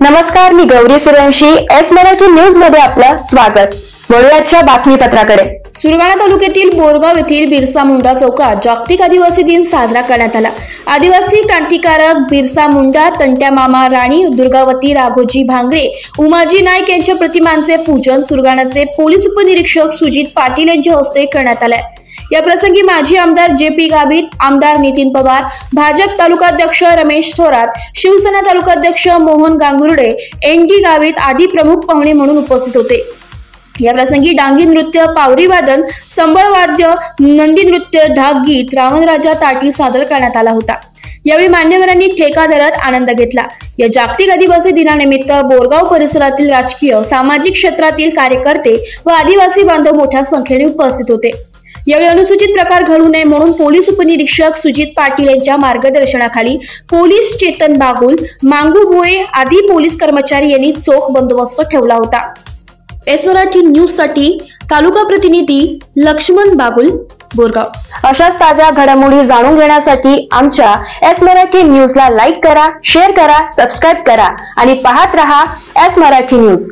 नमस्कार, मी Gauri Suryavanshi. S Marathi news मध्ये आपलं स्वागत. वळूयाच्या बातमीपत्राकडे. सुरगाणा तालुक्यातील बोरगाव येथील बिरसा मुंडा चौकात जागतिक आदिवासी दिन साजरा करण्यात आला. आदिवासी क्रांतिकारक बिरसा मुंडा, तंट्या मामा, राणी दुर्गावती, राघोजी भांगरे, उमाजी नाईक यांच्या प्रतिमांचे पूजन सुरगाणाचे पोलीस उपनिरीक्षक सुजित पाटील यांच्या हस्ते करण्यात आले. या प्रसंगी माजी आमदार जे.पी. गावित, आमदार नितीन पवार, भाजप तालुकाध्यक्ष रमेश थोरात, शिवसेना तालुकाध्यक्ष मोहन गांगुर्डे, एन.डी. गावित आदी प्रमुख पाहुणे म्हणून उपस्थित होते. या प्रसंगी डांगी नृत्य, पावरी वादन, संबळ वाद्य, नंदी नृत्य, ढाक गीत, रावणराजा ताटी सादर करण्यात आला होता. यावेळी मान्यवरांनी ठेका धरत आनंद घेतला. या जागतिक आदिवासी दिनानिमित्त बोरगाव परिसरातील राजकीय, सामाजिक क्षेत्रातील कार्यकर्ते व आदिवासी बांधव मोठ्या संख्येने उपस्थित होते. यावेळी अनुसूचित प्रकार घडू नये म्हणून पोलीस उपनिरीक्षक सुजित पाटील यांच्या मार्गदर्शनाखाली पोलीस चेतन बागुल, मांगू भोये आदी पोलीस कर्मचारी यांनी चोख बंदोबस्त ठेवला होता. एस मराठी न्यूज साठी तालुका प्रतिनिधी लक्ष्मण बागुल, बोरगाव. अशाच ताज्या घडामोडी जाणून घेण्यासाठी आमच्या एस मराठी न्यूजला लाईक करा, शेअर करा, सबस्क्राईब करा आणि पाहत रहा एस मराठी न्यूज.